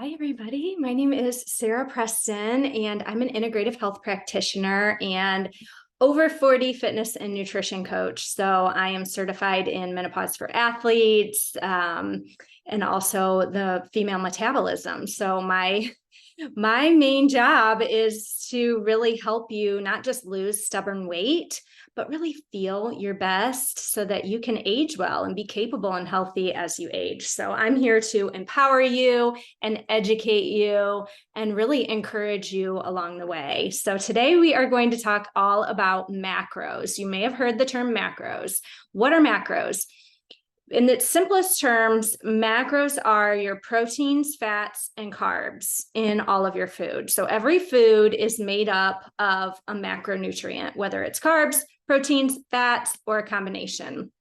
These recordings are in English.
Hi, everybody. My name is Sarah Preston, and I'm an integrative health practitioner and over 40 fitness and nutrition coach. So I am certified in menopause for athletes and also the female metabolism. So my main job is to really help you not just lose stubborn weight, but really feel your best so that you can age well and be capable and healthy as you age. So I'm here to empower you and educate you and really encourage you along the way. So today we are going to talk all about macros. You may have heard the term macros. What are macros? In its simplest terms, macros are your proteins, fats, and carbs in all of your food. So every food is made up of a macronutrient, whether it's carbs, proteins, fats, or a combination.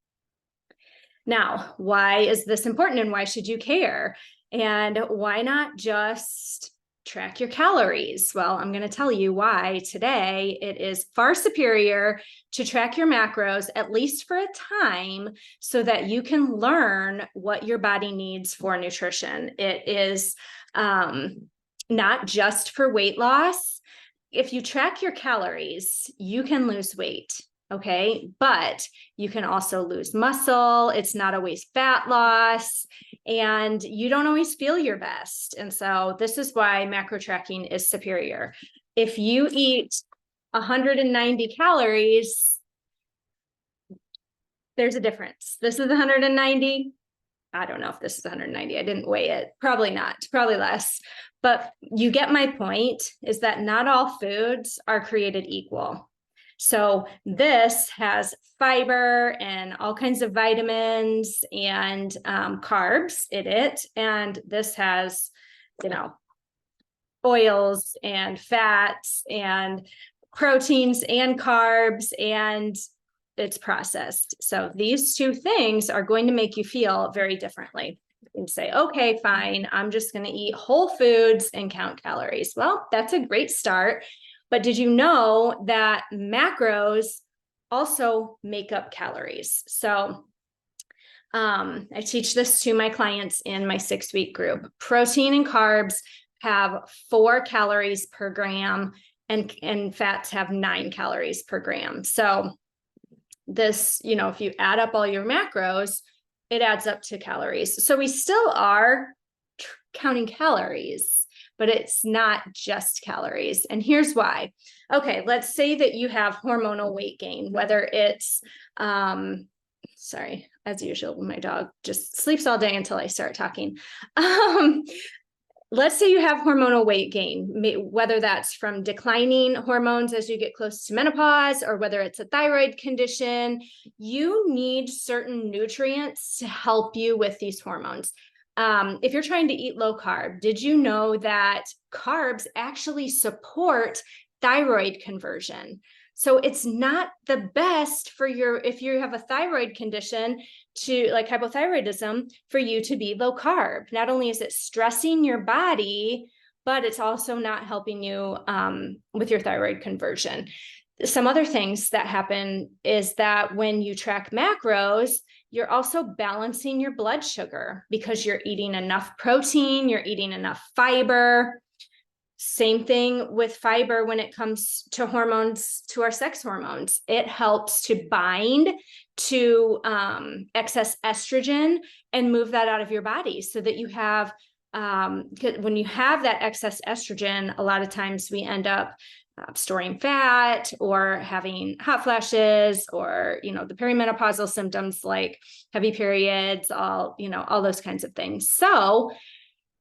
Now, why is this important and why should you care? And why not just track your calories? Well, I'm going to tell you why today. It is far superior to track your macros, at least for a time, so that you can learn what your body needs for nutrition. It is not just for weight loss. If you track your calories, you can lose weight. Okay, but you can also lose muscle. It's not always fat loss, and you don't always feel your best. And so this is why macro tracking is superior. If you eat 190 calories, there's a difference. This is 190. I don't know if this is 190. I didn't weigh it. Probably not, probably less. But you get my point, is that not all foods are created equal. So this has fiber and all kinds of vitamins and carbs in it. And this has, oils and fats and proteins and carbs, and it's processed. So these two things are going to make you feel very differently. You can say, okay, fine, I'm just going to eat whole foods and count calories. Well, that's a great start. But did you know that macros also make up calories? So I teach this to my clients in my 6-week group. Protein and carbs have 4 calories per gram, and fats have 9 calories per gram. So this, if you add up all your macros, it adds up to calories. So we still are counting calories, but it's not just calories. And here's why. Okay, let's say that you have hormonal weight gain, whether it's, sorry, as usual, my dog just sleeps all day until I start talking. Let's say you have hormonal weight gain, whether that's from declining hormones as you get close to menopause, or whether it's a thyroid condition. You need certain nutrients to help you with these hormones. If you're trying to eat low carb, did you know that carbs actually support thyroid conversion? So it's not the best for if you have a thyroid condition, to like hypothyroidism, for you to be low carb. Not only is it stressing your body, but it's also not helping you with your thyroid conversion. Some other things that happen is that when you track macros, you're also balancing your blood sugar because you're eating enough protein, you're eating enough fiber. Same thing with fiber when it comes to hormones, to our sex hormones. It helps to bind to excess estrogen and move that out of your body so that you have, when you have that excess estrogen, a lot of times we end up storing fat or having hot flashes, or the perimenopausal symptoms like heavy periods, all those kinds of things. So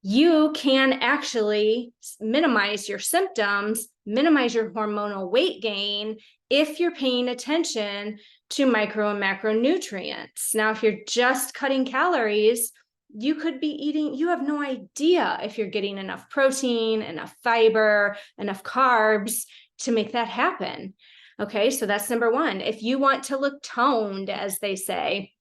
you can actually minimize your symptoms, minimize your hormonal weight gain, if you're paying attention to micro and macronutrients. Now, if you're just cutting calories, you could be eating, you have no idea if you're getting enough protein, enough fiber, enough carbs to make that happen. Okay, so that's number one. If you want to look toned, as they say,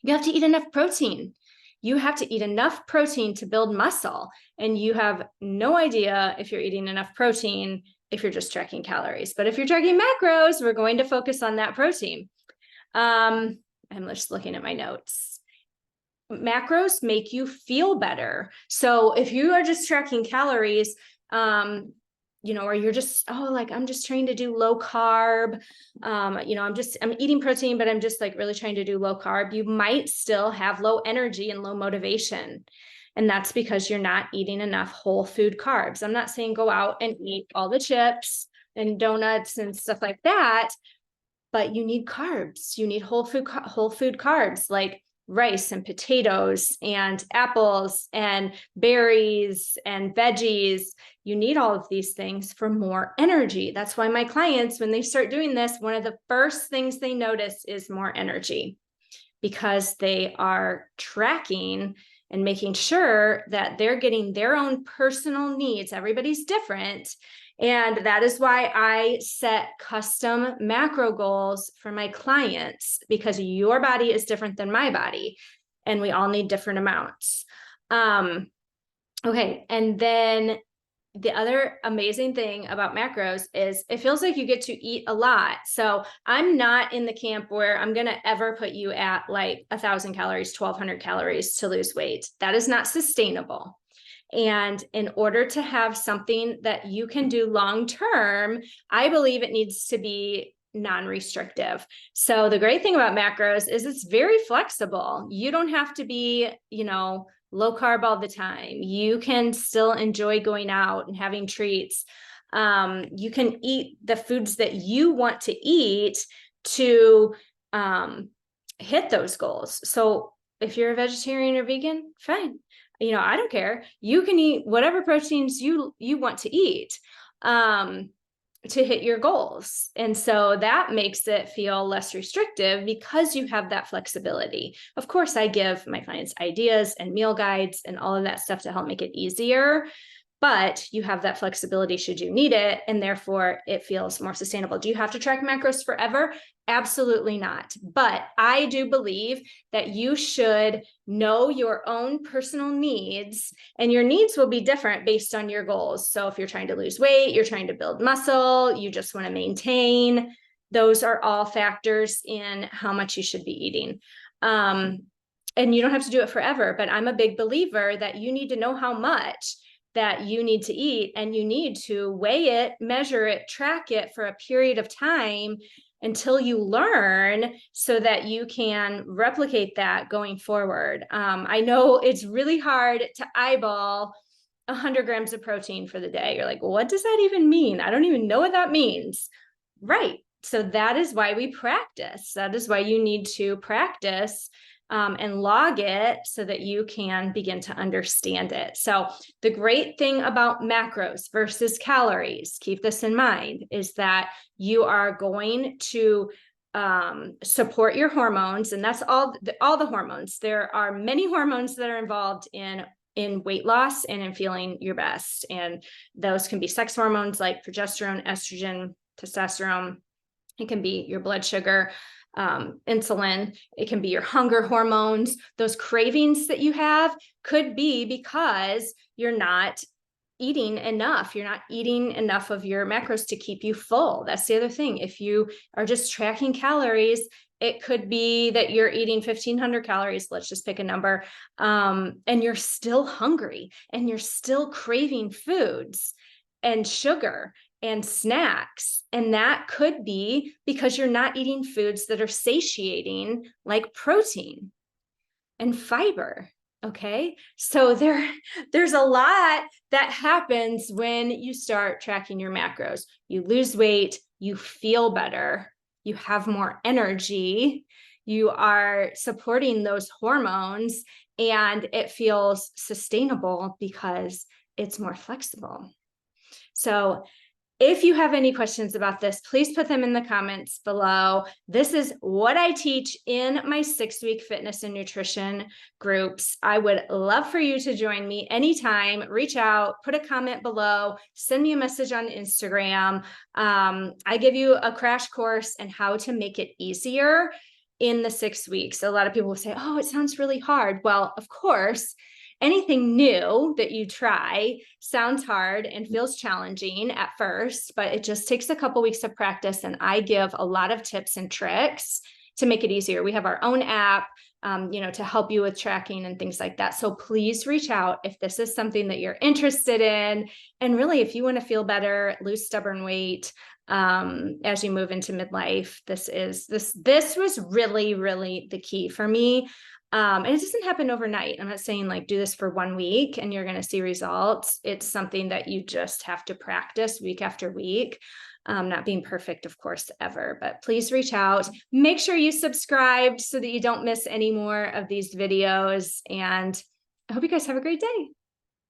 you have to eat enough protein. You have to eat enough protein to build muscle, and you have no idea if you're eating enough protein if you're just tracking calories. But if you're tracking macros, we're going to focus on that protein. I'm just looking at my notes. macros make you feel better. So if you are just tracking calories, or you're just, I'm just trying to do low carb, I'm eating protein, but I'm just like really trying to do low carb, you might still have low energy and low motivation. And that's because you're not eating enough whole food carbs. I'm not saying go out and eat all the chips and donuts and stuff like that, but you need carbs. You need whole food carbs like rice and potatoes and apples and berries and veggies. You need all of these things for more energy. That's why my clients, when they start doing this, one of the first things they notice is more energy, because they are tracking and making sure that they're getting their own personal needs. Everybody's different. And that is why I set custom macro goals for my clients, because your body is different than my body and we all need different amounts. Okay. And then the other amazing thing about macros is it feels like you get to eat a lot. So I'm not in the camp where I'm going to ever put you at like 1,000 calories, 1,200 calories to lose weight. That is not sustainable. And in order to have something that you can do long-term, I believe it needs to be non-restrictive. So the great thing about macros is it's very flexible. You don't have to be, low carb all the time. You can still enjoy going out and having treats. You can eat the foods that you want to eat to hit those goals. So if you're a vegetarian or vegan, fine. I don't care. You can eat whatever proteins you want to eat to hit your goals. And so that makes it feel less restrictive because you have that flexibility. Of course, I give my clients ideas and meal guides and all of that stuff to help make it easier, but you have that flexibility should you need it, and therefore it feels more sustainable. Do you have to track macros forever? Absolutely not. But I do believe that you should know your own personal needs, and your needs will be different based on your goals. So if you're trying to lose weight, you're trying to build muscle, you just want to maintain, those are all factors in how much you should be eating. And you don't have to do it forever, but I'm a big believer that you need to know how much that you need to eat, and you need to weigh it, measure it, track it for a period of time until you learn, so that you can replicate that going forward. I know it's really hard to eyeball 100 grams of protein for the day. You're like, what does that even mean? I don't even know what that means. Right. So that is why we practice. That is why you need to practice and log it so that you can begin to understand it. So the great thing about macros versus calories, keep this in mind, is that you are going to support your hormones, and that's all the hormones. There are many hormones that are involved in weight loss and in feeling your best. And those can be sex hormones like progesterone, estrogen, testosterone. It can be your blood sugar, insulin. It can be your hunger hormones. Those cravings that you have could be because you're not eating enough. You're not eating enough of your macros to keep you full. That's the other thing. If you are just tracking calories, it could be that you're eating 1,500 calories, let's just pick a number, and you're still hungry and you're still craving foods and sugar and snacks. And that could be because you're not eating foods that are satiating, like protein and fiber. Okay. So there's a lot that happens when you start tracking your macros. You lose weight, you feel better, you have more energy, you are supporting those hormones, and it feels sustainable because it's more flexible. So if you have any questions about this, please put them in the comments below. This is what I teach in my 6-week fitness and nutrition groups. I would love for you to join me anytime. Reach out, put a comment below, send me a message on Instagram. I give you a crash course on how to make it easier in the 6 weeks. A lot of people will say, oh, it sounds really hard. Well, of course, anything new that you try sounds hard and feels challenging at first, but it just takes a couple weeks of practice. And I give a lot of tips and tricks to make it easier. We have our own app. to help you with tracking and things like that. So please reach out if this is something that you're interested in. And really, if you want to feel better, lose stubborn weight, as you move into midlife, this was really, really the key for me. And it doesn't happen overnight. I'm not saying like do this for 1 week and you're going to see results. It's something that you just have to practice week after week. Not being perfect, of course, ever, but please reach out. Make sure you subscribed so that you don't miss any more of these videos. And I hope you guys have a great day.